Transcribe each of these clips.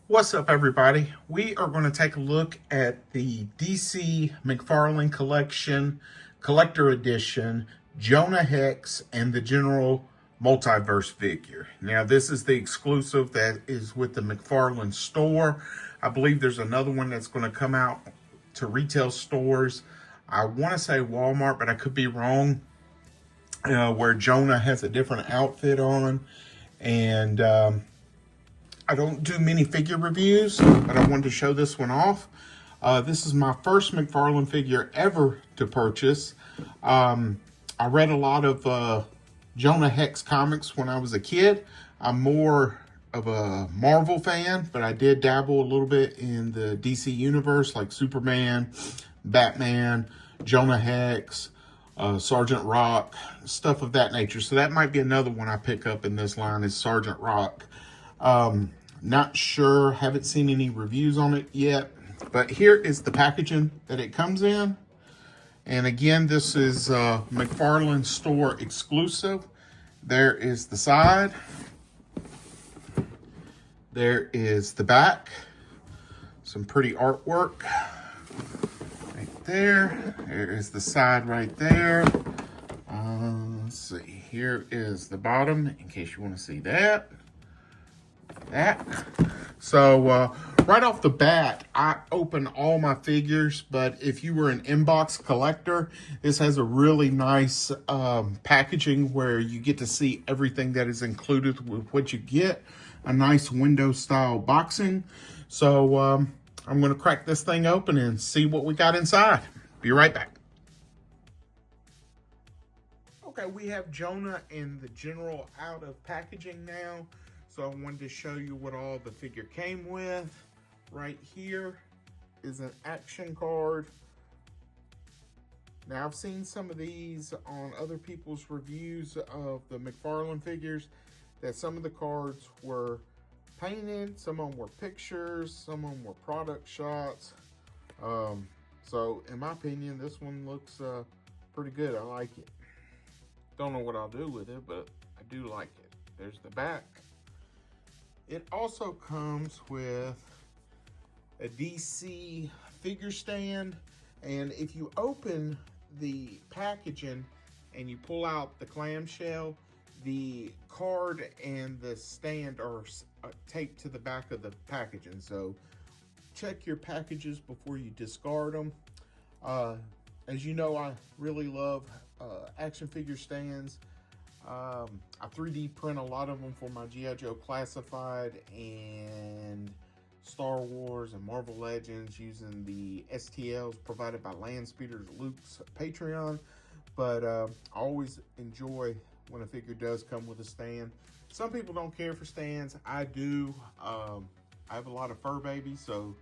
What's up, everybody? We are going to take a look at the DC McFarlane Collection Collector Edition Jonah Hex and the General Multiverse figure. Now, this is the exclusive that is with the McFarlane store. I believe there's another one that's going to come out to retail stores. I want to say Walmart, but I could be wrong, where Jonah has a different outfit on. And I don't do many figure reviews, but I wanted to show this one off. This is my first McFarlane figure ever to purchase. I read a lot of Jonah Hex comics when I was a kid. I'm more of a Marvel fan, but I did dabble a little bit in the DC universe, like Superman, Batman, Jonah Hex, Sergeant Rock, stuff of that nature. So that might be another one I pick up in this line, is Sergeant Rock. Not sure, haven't seen any reviews on it yet, but here is the packaging that it comes in. And again, this is McFarlane store exclusive. There is the side. There is the back. Some pretty artwork right there. There is the side right there. Let's see, here is the bottom in case you want to see that. So right off the bat, I open all my figures, but if you were an inbox collector, this has a really nice packaging where you get to see everything that is included with what you get. A nice window style boxing. So I'm going to crack this thing open and see what we got inside. Be right back. Okay, we have Jonah and the General out of packaging now. So I wanted to show you what all the figure came with. Right here is an action card. Now, I've seen some of these on other people's reviews of the McFarlane figures, that some of the cards were painted, some of them were pictures, some of them were product shots. So in my opinion, this one looks pretty good. I like it. Don't know what I'll do with it, but I do like it. There's the back. It also comes with a DC figure stand, and if you open the packaging and you pull out the clamshell, the card and the stand are taped to the back of the packaging. So check your packages before you discard them. As you know, I really love action figure stands. I 3D print a lot of them for my G.I. Joe Classified and Star Wars and Marvel Legends using the STLs provided by Landspeeder Luke's Patreon. But I always enjoy when a figure does come with a stand. Some people don't care for stands. I do. I have a lot of fur babies, so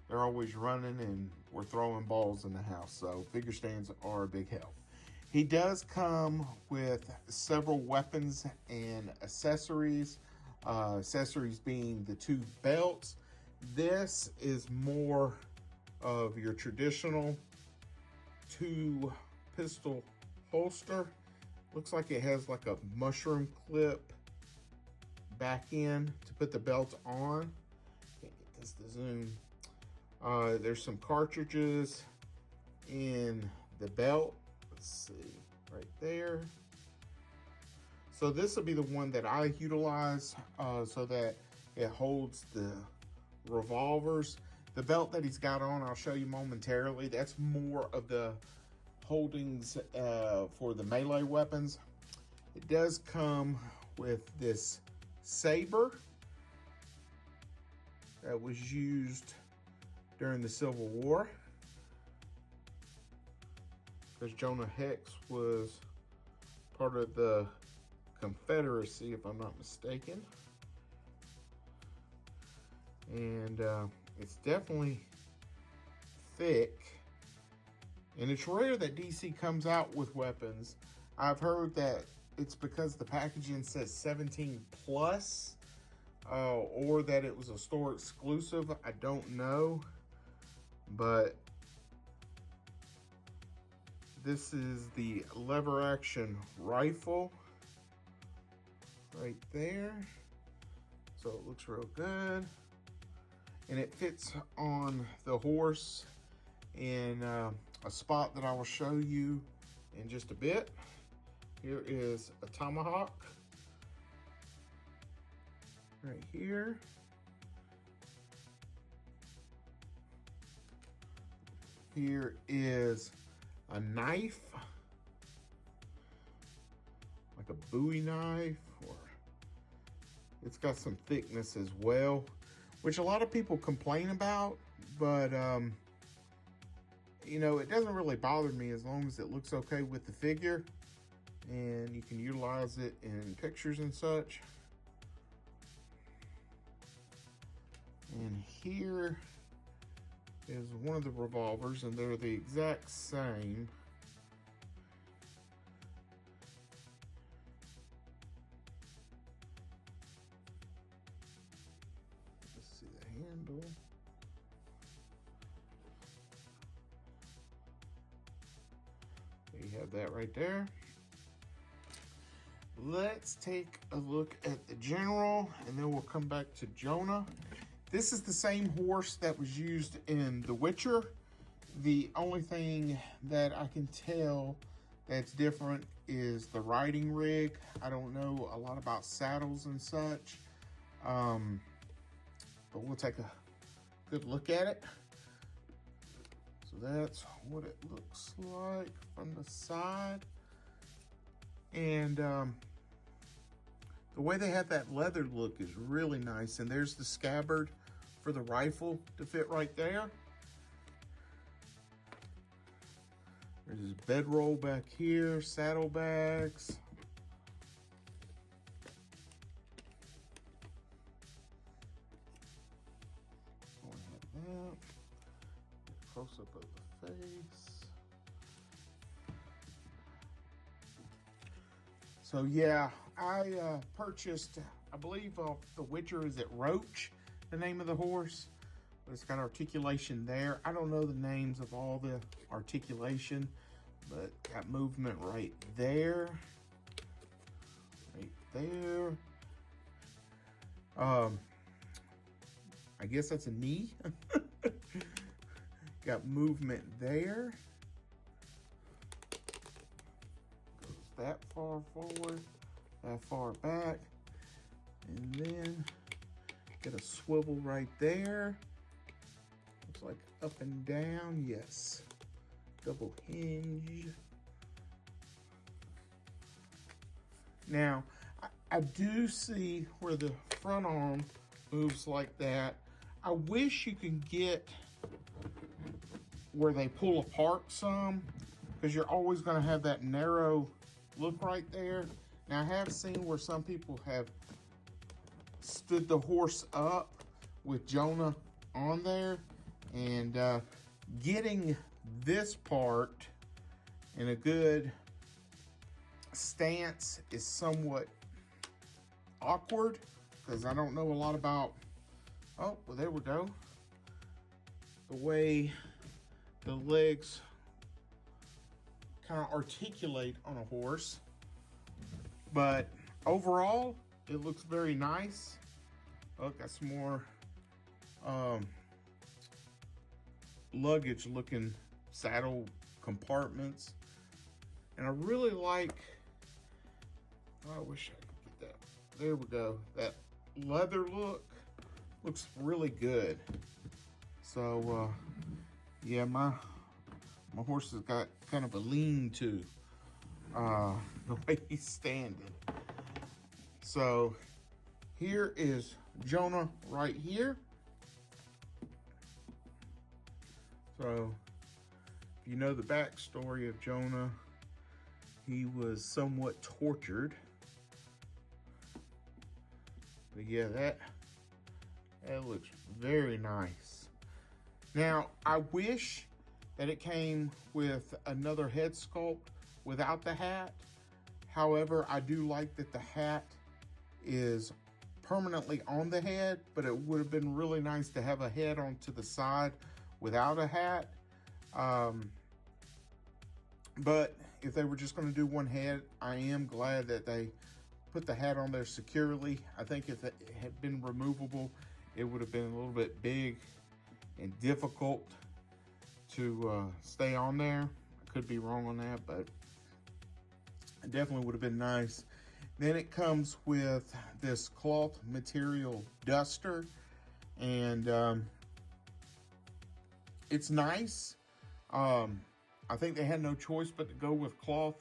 they're always running and we're throwing balls in the house. So figure stands are a big help. He does come with several weapons and accessories. Accessories being the two belts. This is more of your traditional 2-pistol holster. Looks like it has like a mushroom clip back in to put the belt on. Can't get this to zoom. There's some cartridges in the belt. Let's see, right there. So this will be the one that I utilize so that it holds the revolvers. The belt that he's got on, I'll show you momentarily. That's more of the holdings for the melee weapons. It does come with this saber that was used during the Civil War, because Jonah Hex was part of the Confederacy, if I'm not mistaken. And it's definitely thick. And it's rare that DC comes out with weapons. I've heard that it's because the packaging says 17 plus, or that it was a store exclusive. I don't know. But this is the lever action rifle right there. So it looks real good. and it fits on the horse in a spot that I will show you in just a bit. Here is a tomahawk right here. Here is a knife, like a Bowie knife, or it's got some thickness as well, which a lot of people complain about, but you know, it doesn't really bother me as long as it looks okay with the figure and you can utilize it in pictures and such. And here is one of the revolvers, and they're the exact same. Let's see the handle. You have that right there. Let's take a look at the General, and then we'll come back to Jonah. This is the same horse that was used in The Witcher. The only thing that I can tell that's different is the riding rig. I don't know a lot about saddles and such, but we'll take a good look at it. So that's what it looks like from the side. And the way they have that leather look is really nice. And there's the scabbard for the rifle to fit right there. There's his bedroll back here, saddlebags. Close up of the face. So yeah, I purchased, I believe The Witcher, is it Roach, the name of the horse? But it's got articulation there. I don't know the names of all the articulation, but got movement right there. Right there. I guess that's a knee. Got movement there. Goes that far forward, that far back. And then get a swivel right there. Looks like up and down, yes. Double hinge. Now, I do see where the front arm moves like that. I wish you could get where they pull apart some, because you're always going to have that narrow look right there. Now, I have seen where some people have stood the horse up with Jonah on there, and getting this part in a good stance is somewhat awkward, because I don't know a lot about, oh, well, there we go, the way the legs kind of articulate on a horse. But overall, it looks very nice. Oh, got some more luggage looking saddle compartments. And I really like, oh, I wish I could get that. There we go. That leather look looks really good. So, yeah, my horse has got kind of a lean-to the way he's standing. So here is Jonah right here. So if you know the backstory of Jonah, he was somewhat tortured. But yeah, that looks very nice. Now, I wish that it came with another head sculpt without the hat. However, I do like that the hat is permanently on the head, but it would have been really nice to have a head onto the side without a hat. But if they were just going to do one head, I am glad that they put the hat on there securely. I think if it had been removable, it would have been a little bit big and difficult to stay on there. I could be wrong on that, but it definitely would have been nice. Then it comes with this cloth material duster, and it's nice. I think they had no choice but to go with cloth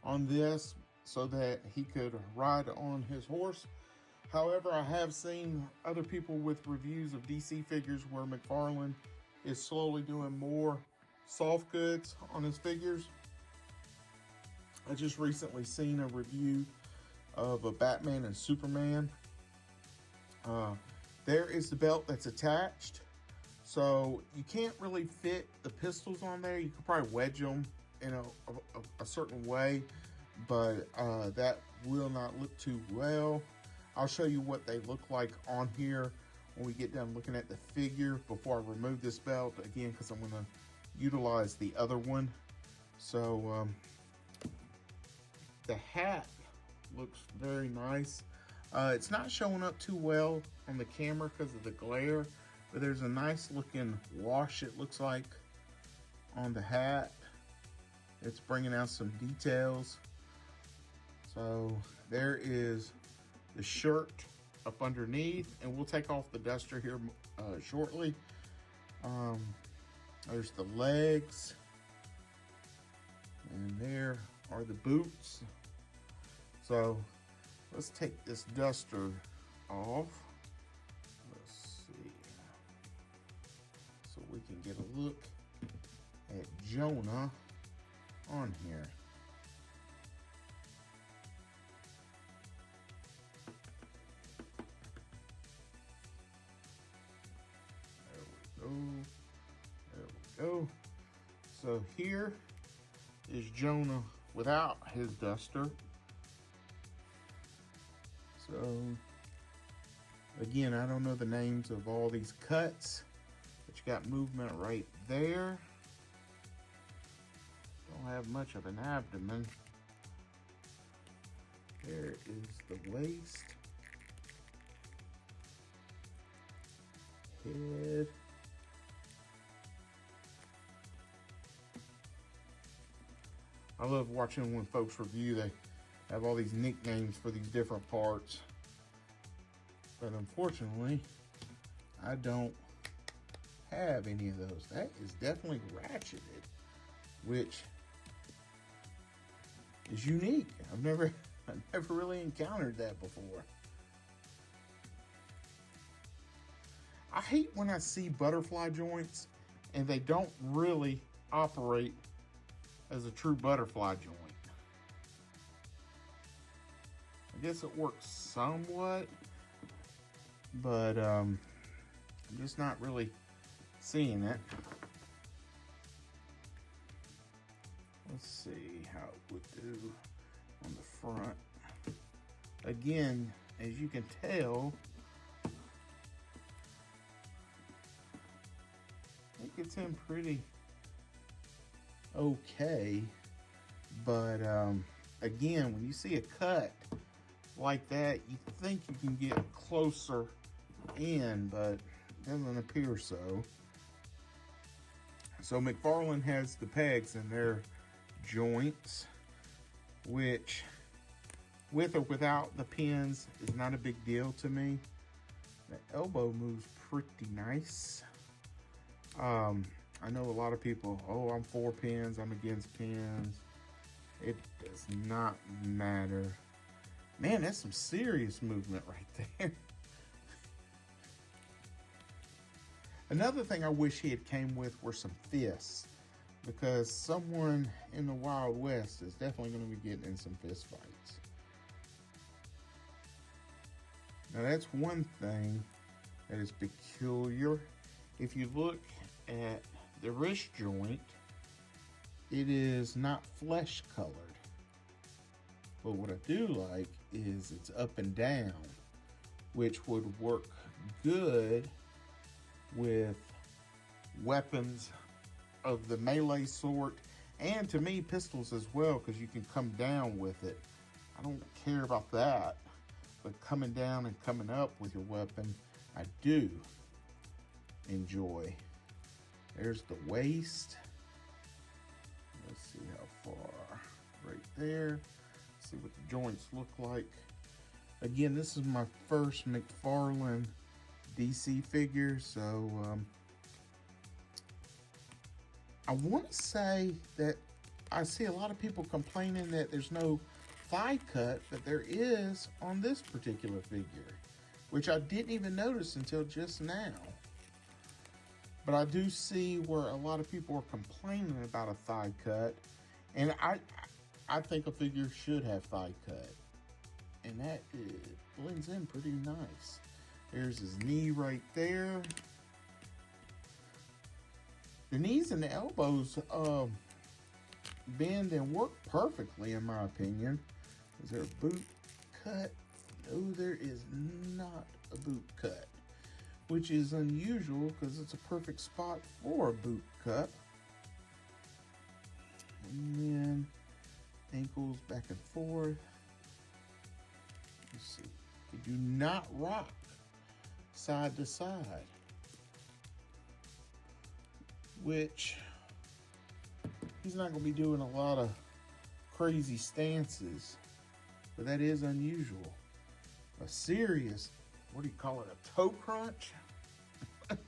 on this so that he could ride on his horse. However, I have seen other people with reviews of DC figures where McFarlane is slowly doing more soft goods on his figures. I just recently seen a review of a Batman and Superman. There is the belt that's attached. So you can't really fit the pistols on there. You could probably wedge them in a certain way, but that will not look too well. I'll show you what they look like on here when we get done looking at the figure before I remove this belt, again, because I'm gonna utilize the other one. So the hat looks very nice. It's not showing up too well on the camera because of the glare, but there's a nice looking wash, it looks like, on the hat. It's bringing out some details. So there is the shirt up underneath, and we'll take off the duster here shortly. There's the legs, and there are the boots. So let's take this duster off. Let's see, so we can get a look at Jonah on here. There we go. So here is Jonah without his duster. So again, I don't know the names of all these cuts, but you got movement right there. Don't have much of an abdomen. There is the waist, head, I love watching when folks review. They have all these nicknames for these different parts, but unfortunately I don't have any of those. That is definitely ratcheted, which is unique. I've never really encountered that before. I hate when I see butterfly joints and they don't really operate as a true butterfly joint. I guess it works somewhat, but I'm just not really seeing it. Let's see how it would do on the front. Again, as you can tell, it gets in pretty okay, but again, when you see a cut like that, you think you can get closer in, but it doesn't appear so. So McFarlane has the pegs in their joints, which with or without the pins is not a big deal to me. The elbow moves pretty nice. I know a lot of people, oh, I'm for pins, I'm against pins. It does not matter. Man, that's some serious movement right there. Another thing I wish he had came with were some fists, because someone in the Wild West is definitely going to be getting in some fist fights. Now that's one thing that is peculiar. If you look at the wrist joint, it is not flesh colored. But what I do like is it's up and down, which would work good with weapons of the melee sort, and to me pistols as well, because you can come down with it. I don't care about that, but coming down and coming up with your weapon, I do enjoy. There's the waist. Let's see how far. Right there. See what the joints look like. Again, this is my first McFarlane DC figure, so I want to say that I see a lot of people complaining that there's no thigh cut, but there is on this particular figure, which I didn't even notice until just now. But I do see where a lot of people are complaining about a thigh cut, and I think a figure should have thigh cut, and that blends in pretty nice. There's his knee right there. The knees and the elbows bend and work perfectly, in my opinion. Is there a boot cut? No, there is not a boot cut, which is unusual because it's a perfect spot for a boot cut. And then ankles back and forth. Let's see. You do not rock side to side, which he's not going to be doing a lot of crazy stances, but that is unusual. A serious, what do you call it, a toe crunch? But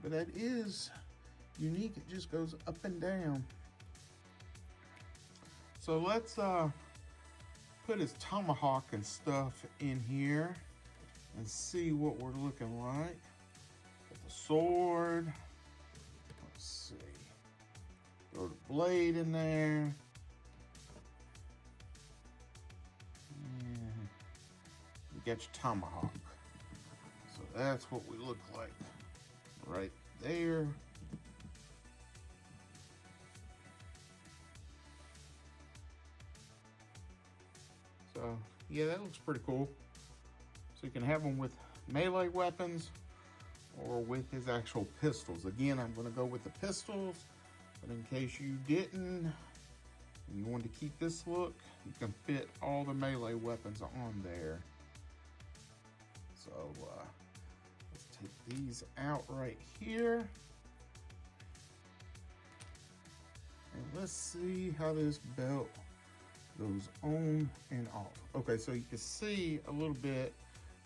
that is unique. It just goes up and down. So let's put his tomahawk and stuff in here and see what we're looking like. Put the sword. Let's see. Throw the blade in there. And you got your tomahawk. So that's what we look like right there. So yeah, that looks pretty cool. So you can have them with melee weapons or with his actual pistols. Again, I'm going to go with the pistols, but in case you didn't and you want to keep this look, you can fit all the melee weapons on there. So let's take these out right here. And let's see how this belt goes on and off. Okay, so you can see a little bit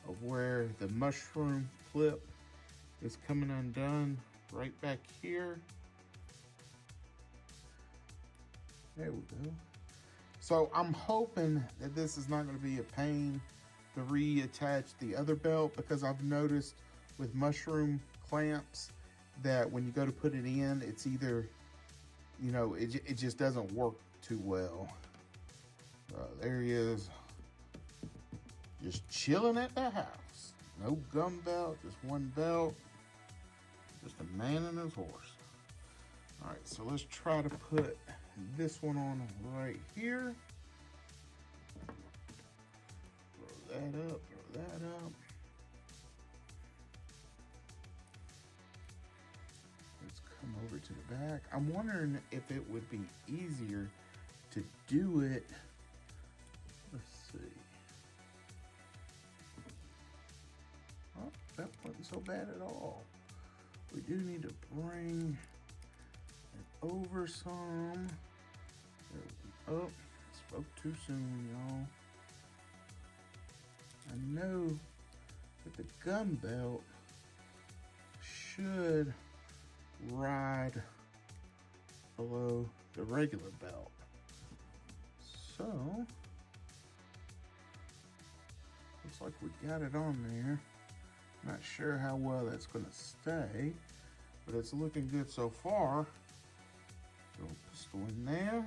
of where the mushroom clip is coming undone right back here. There we go. So I'm hoping that this is not going to be a pain to reattach the other belt, because I've noticed with mushroom clamps that when you go to put it in, it's either, you know, it just doesn't work too well. There he is, just chilling at the house. No gum belt, just one belt. Just a man and his horse. All right, so let's try to put this one on right here. Throw that up, throw that up. Let's come over to the back. I'm wondering if it would be easier to do it. Let's see. Oh, that wasn't so bad at all. We do need to bring it over some. Oh, spoke too soon, y'all. I know that the gun belt should ride below the regular belt. So, looks like we got it on there. Not sure how well that's going to stay, but it's looking good so far. Throw a pistol in there.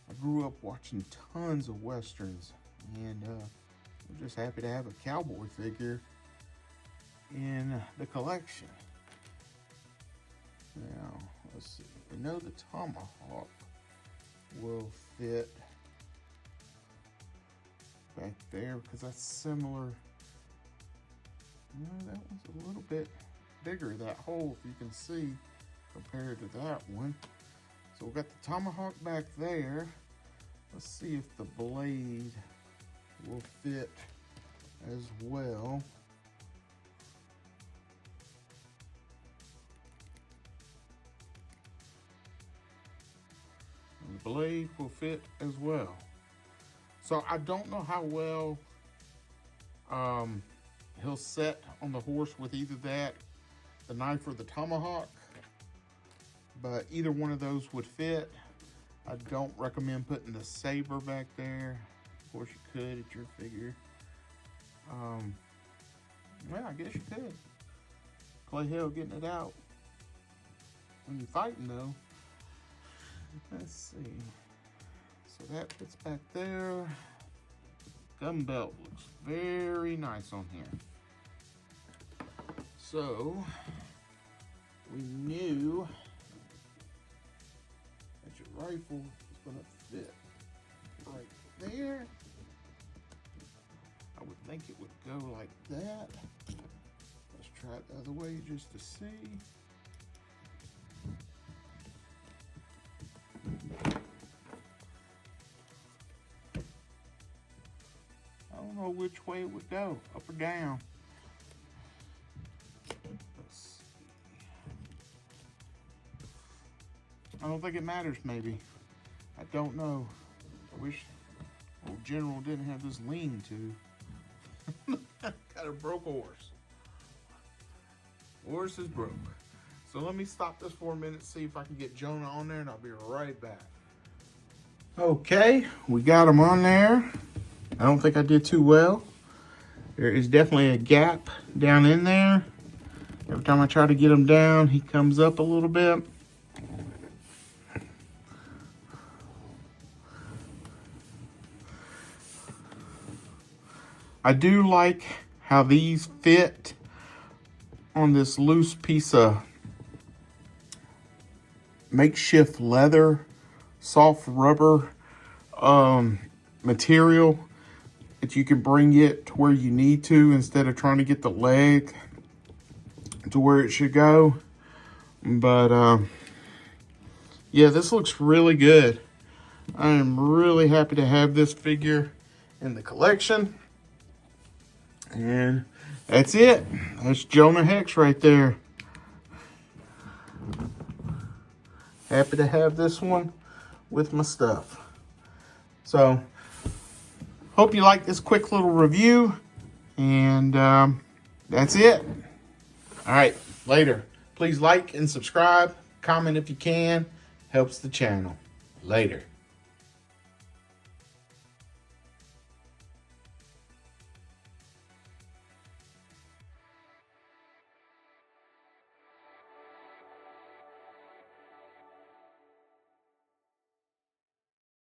I grew up watching tons of westerns, and I'm just happy to have a cowboy figure in the collection. Now, let's see. We know the tomahawk will fit back there because that's similar. No, that one's a little bit bigger, that hole, if you can see, compared to that one. So we got the tomahawk back there. Let's see if the blade will fit as well. And the blade will fit as well. So I don't know how well he'll set on the horse with either that, the knife or the tomahawk, but either one of those would fit. I don't recommend putting the saber back there. Of course you could at your figure. Well, I guess you could. Play hell getting it out when you're fighting though. Let's see. So that fits back there. Gun belt looks very nice on here. So we knew that your rifle is going to fit right there. I would think it would go like that. Let's try it the other way just to see. I don't know which way it would go, up or down. Let's see. I don't think it matters, maybe. I don't know. I wish old General didn't have this lean-to. Got a broke horse. Horse is broke. So let me stop this for a minute, see if I can get Jonah on there, and I'll be right back. Okay, we got him on there. I don't think I did too well. There is definitely a gap down in there. Every time I try to get him down, he comes up a little bit. I do like how these fit on this loose piece of makeshift leather, soft rubber material that you can bring it to where you need to instead of trying to get the leg to where it should go. But yeah, this looks really good. I am really happy to have this figure in the collection. And that's it. That's Jonah Hex right there. Happy to have this one with my stuff. So, hope you like this quick little review. And that's it. All right, later. Please like and subscribe. Comment if you can. Helps the channel. Later.